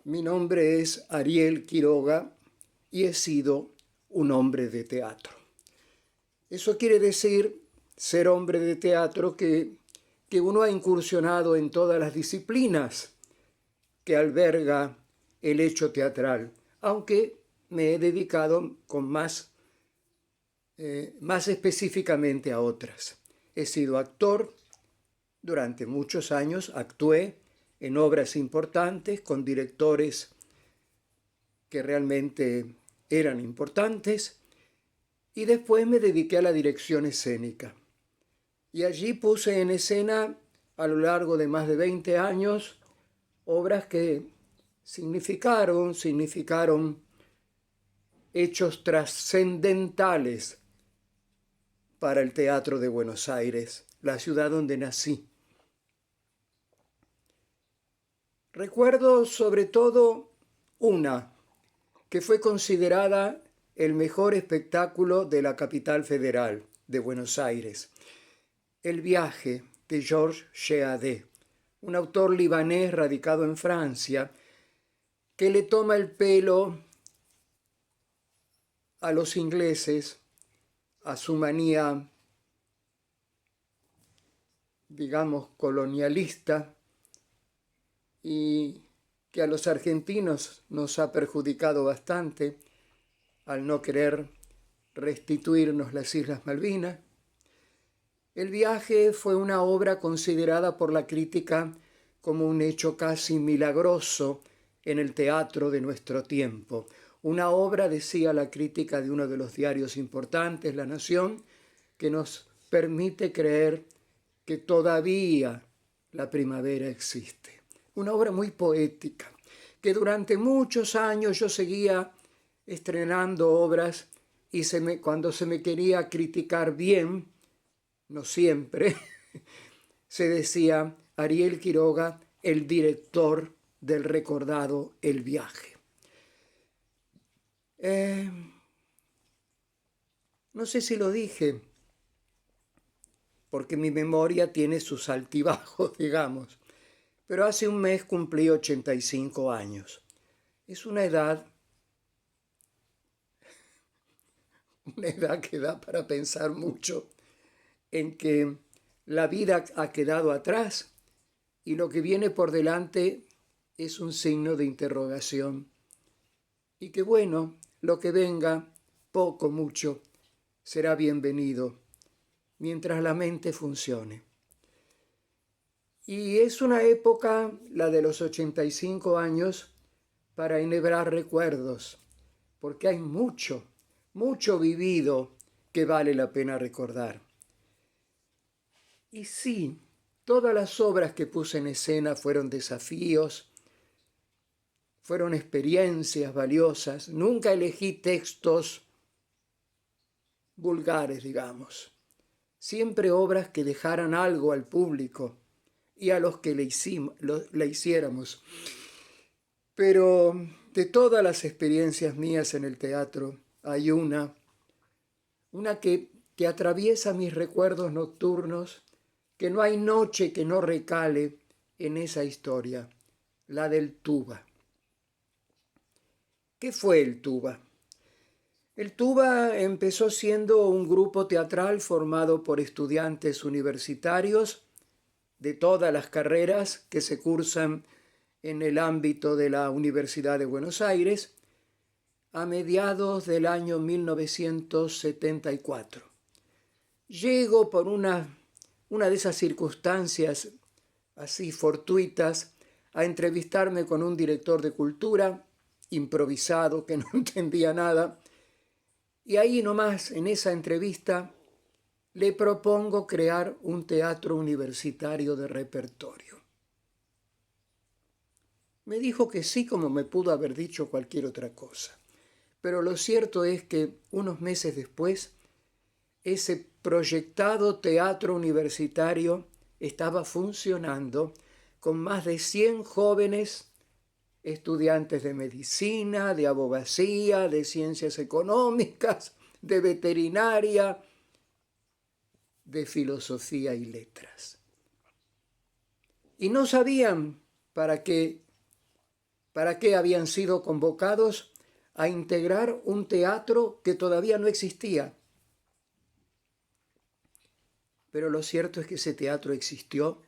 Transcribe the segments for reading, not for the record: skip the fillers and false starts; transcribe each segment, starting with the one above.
Mi nombre es Ariel Quiroga y he sido un hombre de teatro. Eso quiere decir ser hombre de teatro que uno ha incursionado en todas las disciplinas que alberga el hecho teatral, aunque me he dedicado con más específicamente a otras. He sido actor, durante muchos años actué en obras importantes con directores que realmente eran importantes y después me dediqué a la dirección escénica. Y allí puse en escena a lo largo de más de 20 años obras que significaron hechos trascendentales para el teatro de Buenos Aires, la ciudad donde nací. Recuerdo sobre todo una que fue considerada el mejor espectáculo de la capital federal, de Buenos Aires. El viaje de Georges Chehadé, un autor libanés radicado en Francia, que le toma el pelo a los ingleses, a su manía, digamos, colonialista, y que a los argentinos nos ha perjudicado bastante al no querer restituirnos las Islas Malvinas. El viaje fue una obra considerada por la crítica como un hecho casi milagroso en el teatro de nuestro tiempo. Una obra, decía la crítica de uno de los diarios importantes, La Nación, que nos permite creer que todavía la primavera existe. Una obra muy poética, que durante muchos años yo seguía estrenando obras y cuando se me quería criticar bien, no siempre, se decía Ariel Quiroga, el director del recordado El Viaje. No sé si lo dije, porque mi memoria tiene sus altibajos, digamos, pero hace un mes cumplí 85 años. Es una edad que da para pensar mucho en que la vida ha quedado atrás y lo que viene por delante es un signo de interrogación. Y que bueno, lo que venga, poco, mucho, será bienvenido, mientras la mente funcione. Y es una época, la de los 85 años, para enhebrar recuerdos, porque hay mucho vivido que vale la pena recordar. Y sí, todas las obras que puse en escena fueron desafíos, fueron experiencias valiosas. Nunca elegí textos vulgares, digamos. Siempre obras que dejaran algo al público y a los que le hiciéramos. Pero de todas las experiencias mías en el teatro, hay una que atraviesa mis recuerdos nocturnos, que no hay noche que no recale en esa historia, la del tuba. ¿Qué fue el tuba? El tuba empezó siendo un grupo teatral formado por estudiantes universitarios de todas las carreras que se cursan en el ámbito de la Universidad de Buenos Aires a mediados del año 1974. Llego por una de esas circunstancias así fortuitas a entrevistarme con un director de cultura improvisado que no entendía nada, y ahí nomás en esa entrevista le propongo crear un teatro universitario de repertorio. Me dijo que sí, como me pudo haber dicho cualquier otra cosa. Pero lo cierto es que unos meses después, ese proyectado teatro universitario estaba funcionando con más de 100 jóvenes estudiantes de medicina, de abogacía, de ciencias económicas, de veterinaria, de filosofía y letras. Y no sabían para qué ¿Para qué habían sido convocados? A integrar un teatro que todavía no existía. Pero lo cierto es que ese teatro existió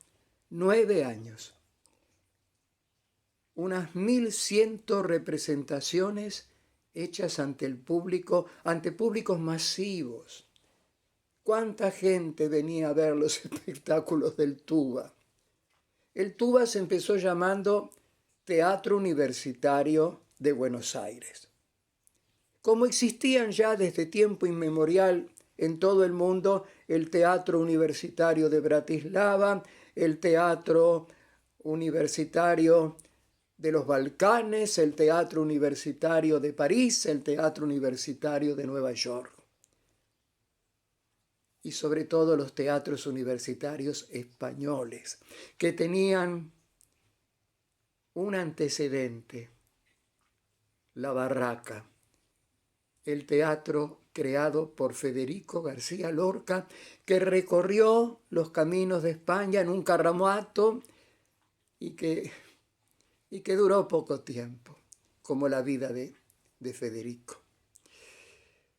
9 años. Unas 1.100 representaciones hechas ante el público, ante públicos masivos. ¿Cuánta gente venía a ver los espectáculos del Tuba? El Tuba se empezó llamando Teatro Universitario de Buenos Aires. Como existían ya desde tiempo inmemorial en todo el mundo el Teatro Universitario de Bratislava, el Teatro Universitario de los Balcanes, el Teatro Universitario de París, el Teatro Universitario de Nueva York. Y sobre todo los teatros universitarios españoles, que tenían un antecedente, la Barraca, el teatro creado por Federico García Lorca, que recorrió los caminos de España en un carromato y que duró poco tiempo, como la vida de Federico.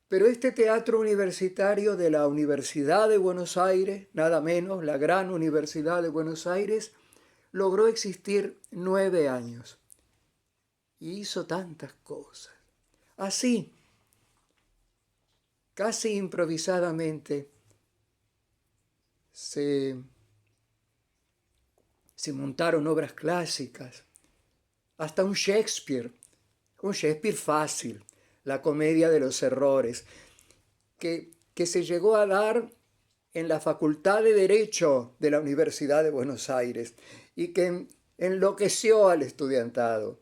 Pero este teatro universitario de la Universidad de Buenos Aires, nada menos, la gran Universidad de Buenos Aires, logró existir 9 años y hizo tantas cosas. Así, casi improvisadamente, se montaron obras clásicas, hasta un Shakespeare fácil, la comedia de los errores, que se llegó a dar en la Facultad de Derecho de la Universidad de Buenos Aires y que enloqueció al estudiantado.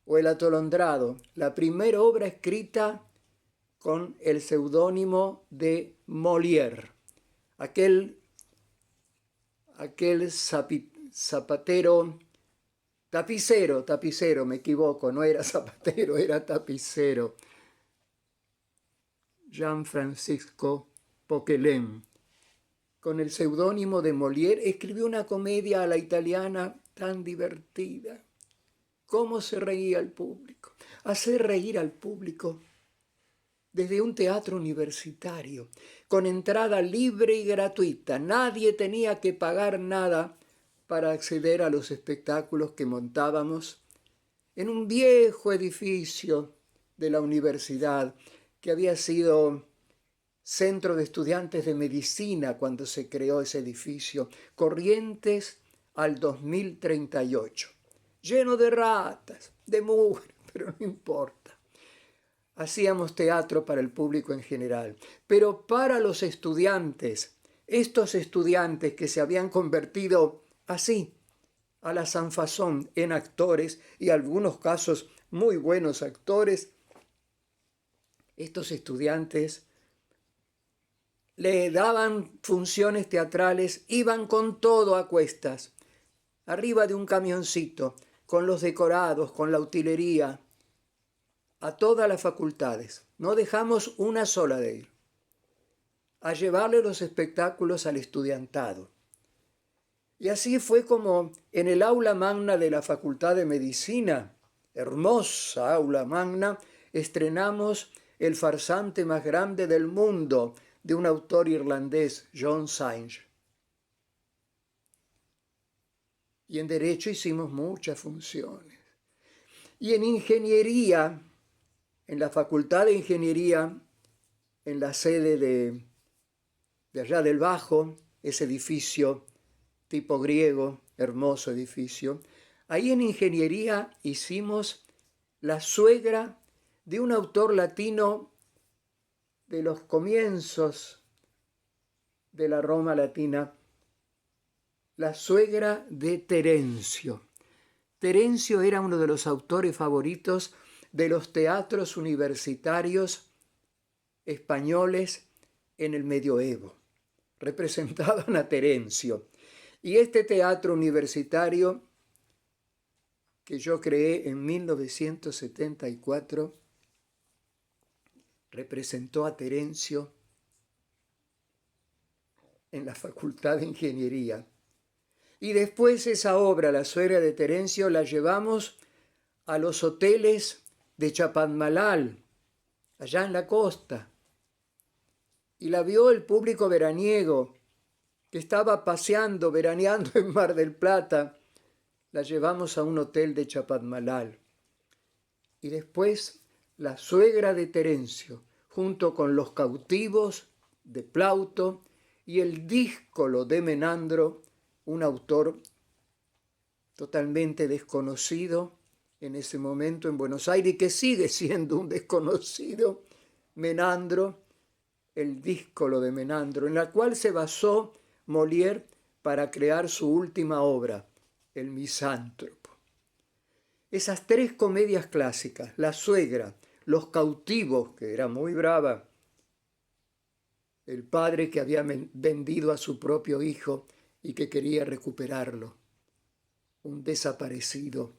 O El Atolondrado, la primera obra escrita con el seudónimo de Molière, aquel tapicero, me equivoco, no era zapatero, era tapicero, Jean-Francisco Poquelin, con el seudónimo de Molière, escribió una comedia a la italiana tan divertida. ¿Cómo se reía el público? Hacer reír al público desde un teatro universitario, con entrada libre y gratuita. Nadie tenía que pagar nada para acceder a los espectáculos que montábamos en un viejo edificio de la universidad que había sido centro de estudiantes de medicina cuando se creó ese edificio, Corrientes al 2038, lleno de ratas, de mugre, pero no importa. Hacíamos teatro para el público en general, pero para los estudiantes, estos estudiantes que se habían convertido así, a la sanfazón, en actores y algunos casos muy buenos actores, estos estudiantes le daban funciones teatrales, iban con todo a cuestas, arriba de un camioncito, con los decorados, con la utilería, a todas las facultades. No dejamos una sola de ir, a llevarle los espectáculos al estudiantado. Y así fue como en el aula magna de la Facultad de Medicina, hermosa aula magna, estrenamos El farsante más grande del mundo, de un autor irlandés, John Synge. Y en Derecho hicimos muchas funciones. Y en Ingeniería, en la Facultad de Ingeniería, en la sede de allá del Bajo, ese edificio tipo griego, hermoso edificio, ahí en Ingeniería hicimos La suegra de un autor latino de los comienzos de la Roma latina, La suegra de Terencio. Terencio era uno de los autores favoritos de los teatros universitarios españoles en el medioevo. Representaban a Terencio. Y este teatro universitario que yo creé en 1974 representó a Terencio en la Facultad de Ingeniería. Y después esa obra, La suegra de Terencio, la llevamos a los hoteles de Chapadmalal, allá en la costa, y la vio el público veraniego que estaba paseando, veraneando en Mar del Plata. La llevamos a un hotel de Chapadmalal. Y después la suegra de Terencio, junto con los cautivos de Plauto y el díscolo de Menandro, un autor totalmente desconocido en ese momento en Buenos Aires y que sigue siendo un desconocido, Menandro, el díscolo de Menandro, en la cual se basó Molière para crear su última obra, El Misántropo. Esas tres comedias clásicas, La suegra, Los cautivos, que era muy brava, el padre que había vendido a su propio hijo y que quería recuperarlo, un desaparecido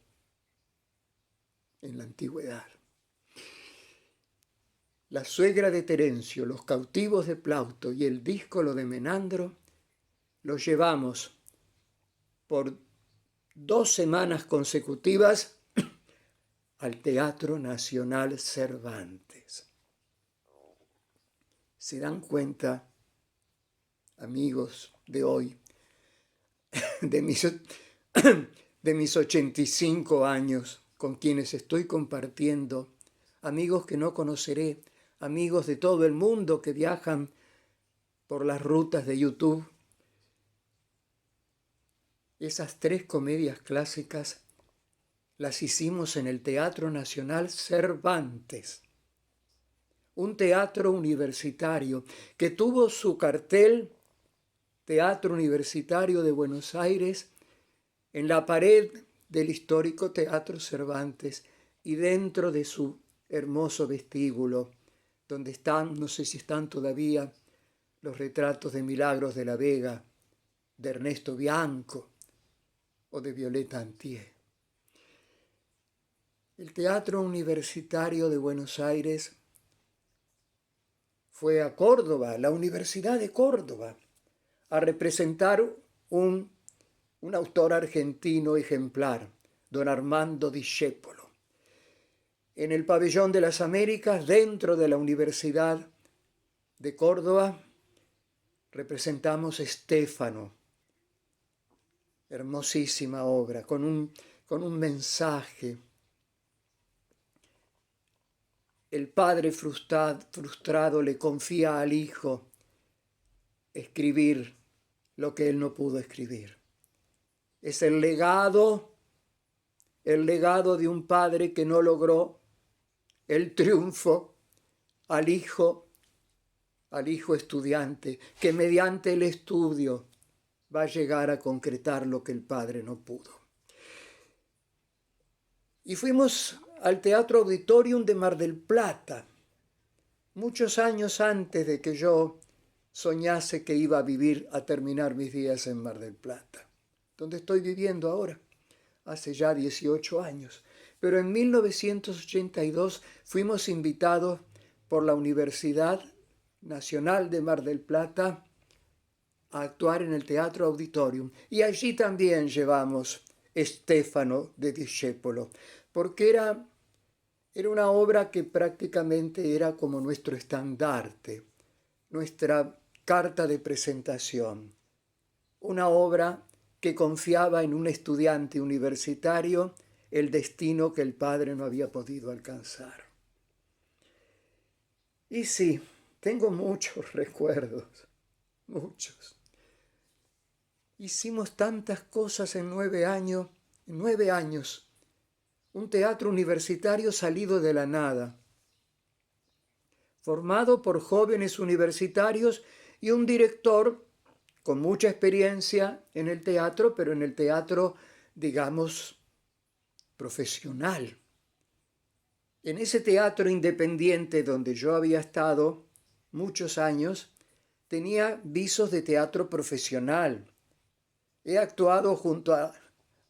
en la antigüedad. La suegra de Terencio, Los cautivos de Plauto y el díscolo de Menandro los llevamos por 2 semanas consecutivas al Teatro Nacional Cervantes. ¿Se dan cuenta, amigos de hoy, de mis 85 años con quienes estoy compartiendo, amigos que no conoceré, amigos de todo el mundo que viajan por las rutas de YouTube? Esas 3 comedias clásicas las hicimos en el Teatro Nacional Cervantes, un teatro universitario que tuvo su cartel Teatro Universitario de Buenos Aires en la pared del histórico Teatro Cervantes y dentro de su hermoso vestíbulo, donde están, no sé si están todavía, los retratos de Milagros de la Vega, de Ernesto Bianco o de Violeta Antier. El Teatro Universitario de Buenos Aires fue a Córdoba, la Universidad de Córdoba, a representar un autor argentino ejemplar, don Armando Discépolo. En el Pabellón de las Américas, dentro de la Universidad de Córdoba, representamos Estéfano, hermosísima obra, con un mensaje. El padre frustrado le confía al hijo escribir lo que él no pudo escribir. Es el legado de un padre que no logró el triunfo al hijo estudiante, que mediante el estudio va a llegar a concretar lo que el padre no pudo. Y fuimos al Teatro Auditorium de Mar del Plata, muchos años antes de que yo soñase que iba a terminar mis días en Mar del Plata, donde estoy viviendo ahora, hace ya 18 años. Pero en 1982 fuimos invitados por la Universidad Nacional de Mar del Plata a actuar en el Teatro Auditorium. Y allí también llevamos Estéfano de Discépolo, porque era una obra que prácticamente era como nuestro estandarte, nuestra carta de presentación. Una obra que confiaba en un estudiante universitario el destino que el padre no había podido alcanzar. Y sí, tengo muchos recuerdos, muchos. Hicimos tantas cosas en 9 años, un teatro universitario salido de la nada, formado por jóvenes universitarios y un director con mucha experiencia en el teatro, pero en el teatro, digamos, profesional. En ese teatro independiente donde yo había estado muchos años, tenía visos de teatro profesional. He actuado junto a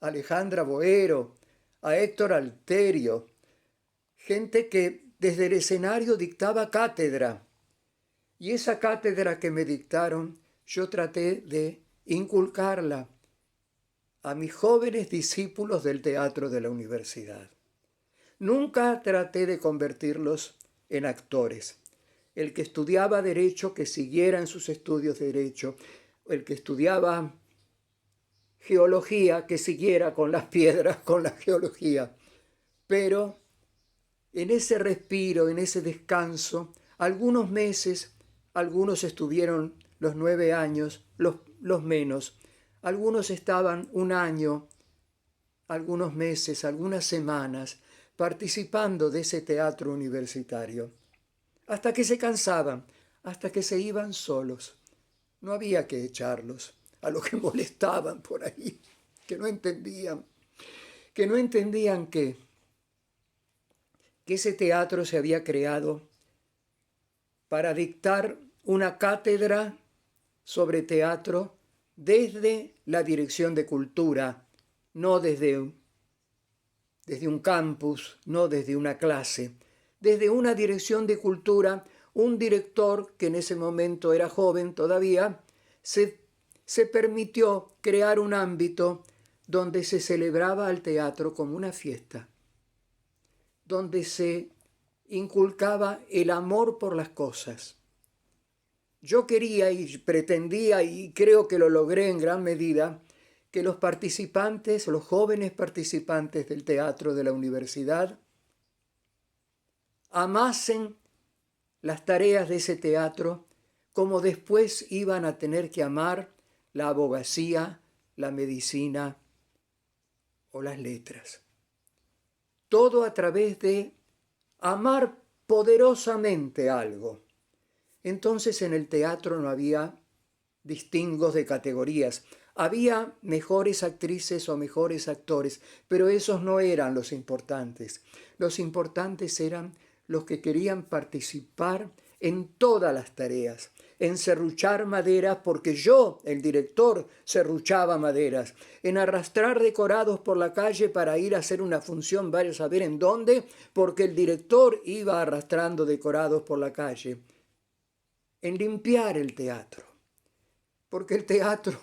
Alejandra Boero, a Héctor Alterio, gente que desde el escenario dictaba cátedra. Y esa cátedra que me dictaron, yo traté de inculcarla a mis jóvenes discípulos del teatro de la universidad. Nunca traté de convertirlos en actores. El que estudiaba Derecho, que siguiera en sus estudios de Derecho. El que estudiaba Geología, que siguiera con las piedras, con la geología. Pero en ese respiro, en ese descanso, algunos meses, algunos estuvieron los 9 años, los menos. Algunos estaban un año, algunos meses, algunas semanas, participando de ese teatro universitario, hasta que se cansaban, hasta que se iban solos. No había que echarlos, a los que molestaban por ahí, que no entendían que ese teatro se había creado para dictar una cátedra sobre teatro desde la Dirección de Cultura, no desde un campus, no desde una clase, desde una Dirección de Cultura. Un director, que en ese momento era joven todavía, se permitió crear un ámbito donde se celebraba al teatro como una fiesta, donde se inculcaba el amor por las cosas. Yo quería y pretendía, y creo que lo logré en gran medida, que los participantes, los jóvenes participantes del teatro de la universidad, amasen las tareas de ese teatro como después iban a tener que amar la abogacía, la medicina o las letras. Todo a través de amar poderosamente algo. Entonces en el teatro no había distingos de categorías. Había mejores actrices o mejores actores, pero esos no eran los importantes. Los importantes eran los que querían participar en todas las tareas, en serruchar maderas, porque yo, el director, serruchaba maderas, en arrastrar decorados por la calle para ir a hacer una función, vaya a saber en dónde, porque el director iba arrastrando decorados por la calle, en limpiar el teatro, porque el teatro,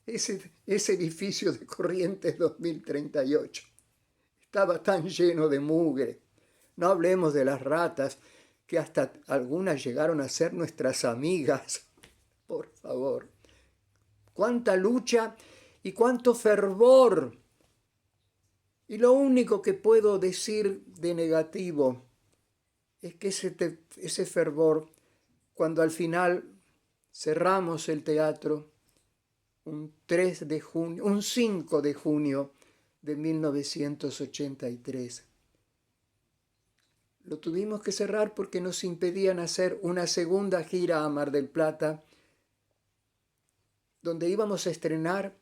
ese edificio de Corrientes 2038, estaba tan lleno de mugre. No hablemos de las ratas, que hasta algunas llegaron a ser nuestras amigas. Por favor. Cuánta lucha y cuánto fervor. Y lo único que puedo decir de negativo es que ese fervor, cuando al final cerramos el teatro, un 5 de junio de 1983, lo tuvimos que cerrar porque nos impedían hacer una segunda gira a Mar del Plata, donde íbamos a estrenar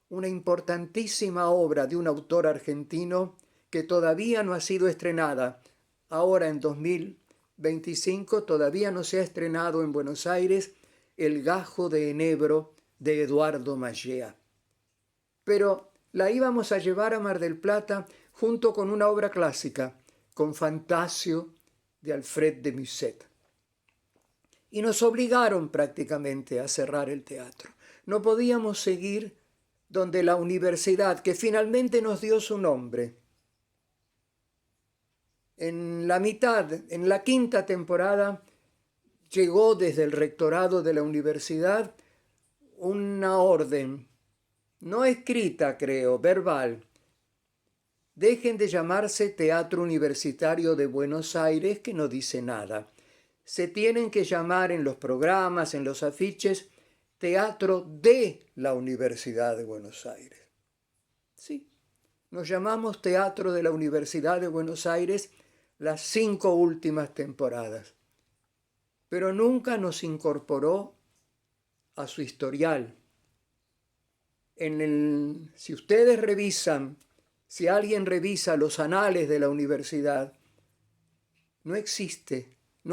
una importantísima obra de un autor argentino que todavía no ha sido estrenada. Ahora en 2025 todavía no se ha estrenado en Buenos Aires El Gajo de Enebro de Eduardo Mallea. Pero la íbamos a llevar a Mar del Plata junto con una obra clásica, con Fantasio de Alfred de Musset. Y nos obligaron prácticamente a cerrar el teatro. No podíamos seguir donde la universidad, que finalmente nos dio su nombre, en la mitad, en la 5ª temporada, llegó desde el rectorado de la universidad una orden, no escrita creo, verbal: dejen de llamarse Teatro Universitario de Buenos Aires, que no dice nada. Se tienen que llamar en los programas, en los afiches, Teatro de la Universidad de Buenos Aires. Sí, nos llamamos Teatro de la Universidad de Buenos Aires las 5 últimas temporadas, pero nunca nos incorporó a su historial. Si ustedes revisan, si alguien revisa los anales de la universidad, no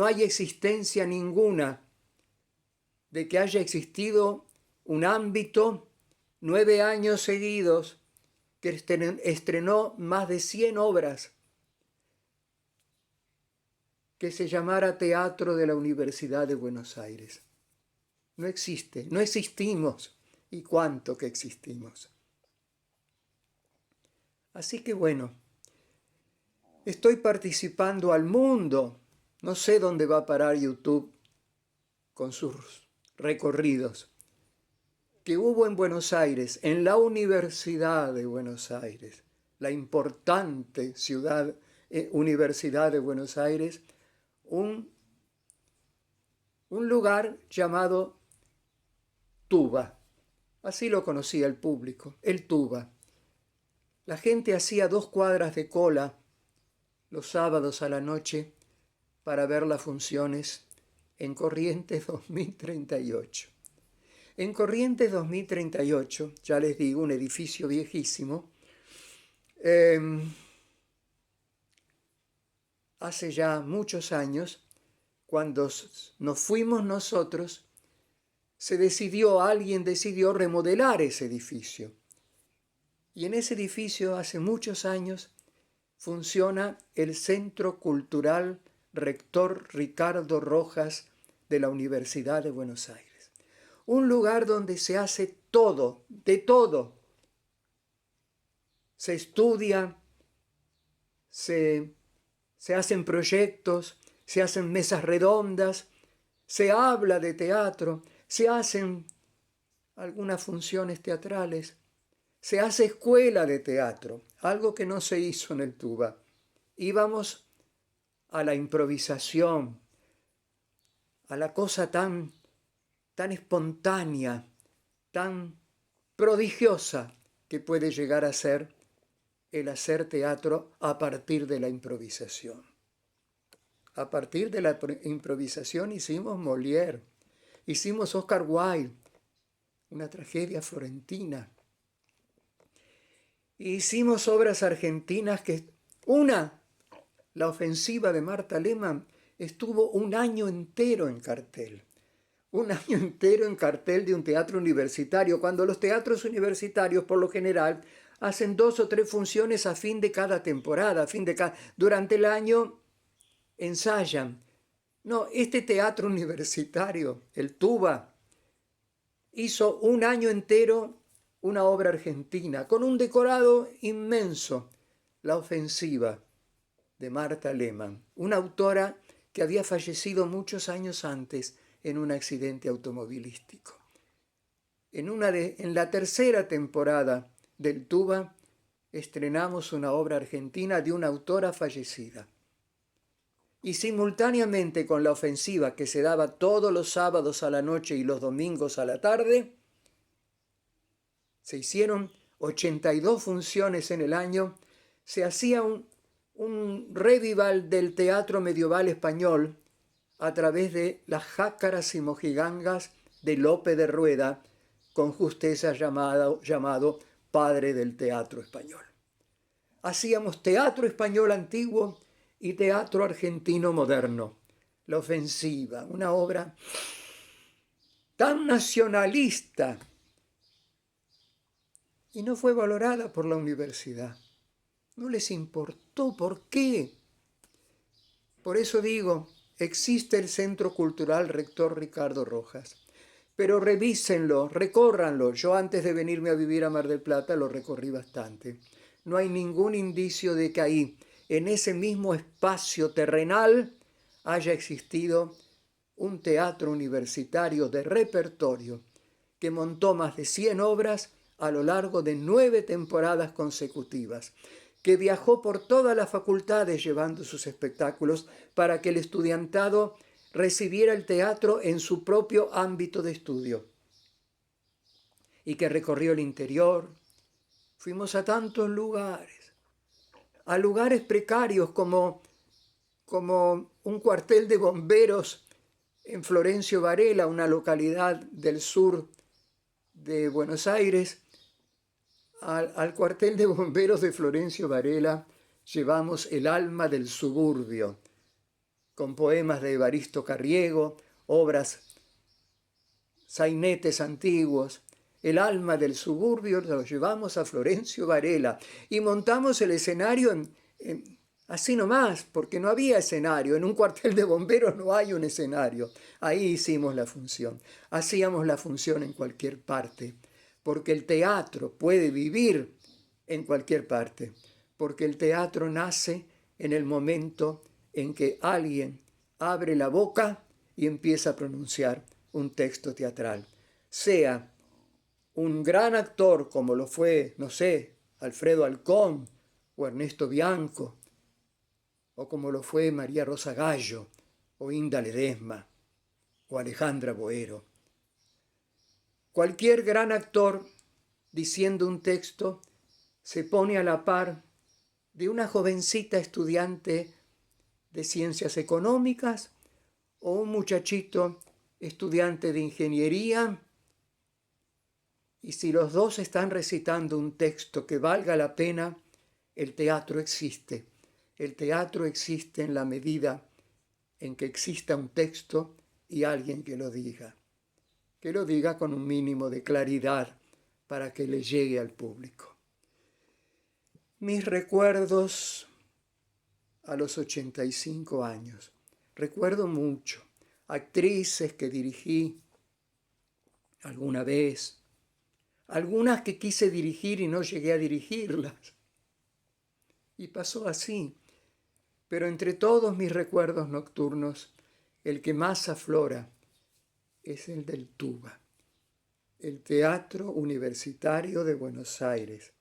hay existencia ninguna de que haya existido un ámbito 9 años seguidos que estrenó más de 100 obras, que se llamara Teatro de la Universidad de Buenos Aires. No existe, no existimos, y cuánto que existimos. Así que bueno, Estoy participando al mundo. No sé dónde va a parar YouTube con sus recorridos. Que hubo en Buenos Aires, en la Universidad de Buenos Aires, la importante Universidad de Buenos Aires, un lugar llamado Tuba. Así lo conocía el público, el Tuba. La gente hacía 2 cuadras de cola los sábados a la noche para ver las funciones en Corrientes 2038. En Corrientes 2038, ya les digo, un edificio viejísimo, hace ya muchos años, cuando nos fuimos nosotros, alguien decidió remodelar ese edificio. Y en ese edificio, hace muchos años, funciona el Centro Cultural Rector Ricardo Rojas de la Universidad de Buenos Aires. Un lugar donde se hace todo, de todo. Se estudia, se hacen proyectos, se hacen mesas redondas, se habla de teatro, se hacen algunas funciones teatrales, se hace escuela de teatro, algo que no se hizo en el Tuba. Íbamos a la improvisación, a la cosa tan espontánea, tan prodigiosa que puede llegar a ser el hacer teatro a partir de la improvisación. A partir de la improvisación hicimos Molière, hicimos Oscar Wilde, una tragedia florentina. Hicimos obras argentinas La ofensiva de Marta Lehmann, estuvo un año entero en cartel. Un año entero en cartel de un teatro universitario, cuando los teatros universitarios, por lo general, hacen 2 o 3 funciones a fin de cada temporada, durante el año ensayan. No, este teatro universitario, el Tuba, hizo un año entero una obra argentina, con un decorado inmenso, La ofensiva de Marta Lehmann, una autora que había fallecido muchos años antes en un accidente automovilístico. En la tercera temporada del Tuba estrenamos una obra argentina de una autora fallecida. Y simultáneamente con la ofensiva que se daba todos los sábados a la noche y los domingos a la tarde, se hicieron 82 funciones en el año, se hacía un revival del teatro medieval español a través de las jácaras y mojigangas de Lope de Rueda, con justeza llamado padre del teatro español. Hacíamos teatro español antiguo y teatro argentino moderno. La ofensiva, una obra tan nacionalista, y no fue valorada por la universidad. No les importó. ¿Por qué? Por eso digo, existe el Centro Cultural Rector Ricardo Rojas, pero revísenlo, recórranlo. Yo antes de venirme a vivir a Mar del Plata lo recorrí bastante. No hay ningún indicio de que ahí, en ese mismo espacio terrenal, haya existido un teatro universitario de repertorio que montó más de 100 obras a lo largo de 9 temporadas consecutivas, que viajó por todas las facultades llevando sus espectáculos para que el estudiantado recibiera el teatro en su propio ámbito de estudio, y que recorrió el interior. Fuimos a tantos lugares, a lugares precarios como un cuartel de bomberos en Florencio Varela, una localidad del sur de Buenos Aires. Al cuartel de bomberos de Florencio Varela llevamos El alma del suburbio, con poemas de Evaristo Carriego, obras, sainetes antiguos. El alma del suburbio lo llevamos a Florencio Varela y montamos el escenario así nomás, porque no había escenario. En un cuartel de bomberos no hay un escenario. Ahí hicimos la función. Hacíamos la función en cualquier parte, porque el teatro puede vivir en cualquier parte, porque el teatro nace en el momento en que alguien abre la boca y empieza a pronunciar un texto teatral. Sea un gran actor como lo fue, no sé, Alfredo Alcón o Ernesto Bianco, o como lo fue María Rosa Gallo o Inda Ledesma o Alejandra Boero. Cualquier gran actor diciendo un texto se pone a la par de una jovencita estudiante de ciencias económicas o un muchachito estudiante de ingeniería, y si los dos están recitando un texto que valga la pena, el teatro existe. El teatro existe en la medida en que exista un texto y alguien que lo diga con un mínimo de claridad para que le llegue al público. Mis recuerdos a los 85 años. Recuerdo mucho actrices que dirigí alguna vez, algunas que quise dirigir y no llegué a dirigirlas. Y pasó así. Pero entre todos mis recuerdos nocturnos, el que más aflora es el del Tuba, el Teatro Universitario de Buenos Aires,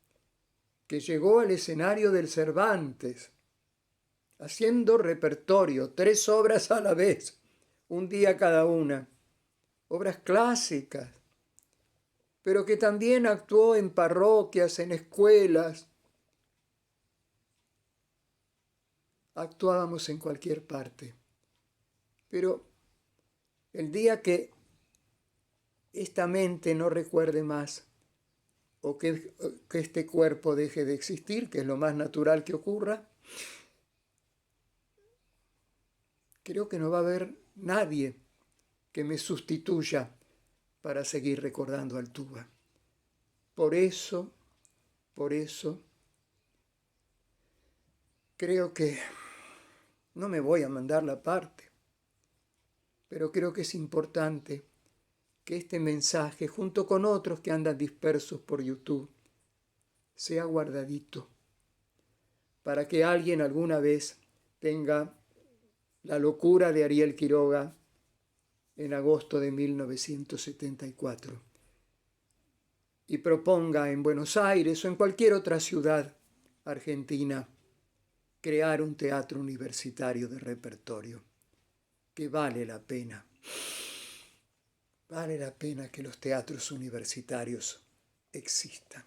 que llegó al escenario del Cervantes, haciendo repertorio, 3 obras a la vez, un día cada una, obras clásicas, pero que también actuó en parroquias, en escuelas. Actuábamos en cualquier parte. Pero el día que esta mente no recuerde más, o que este cuerpo deje de existir, que es lo más natural que ocurra, creo que no va a haber nadie que me sustituya para seguir recordando al Tuba. Por eso, creo que no me voy a mandar la parte, pero creo que es importante que este mensaje, junto con otros que andan dispersos por YouTube, sea guardadito, para que alguien alguna vez tenga la locura de Ariel Quiroga en agosto de 1974 y proponga en Buenos Aires o en cualquier otra ciudad argentina crear un teatro universitario de repertorio, que vale la pena que los teatros universitarios existan.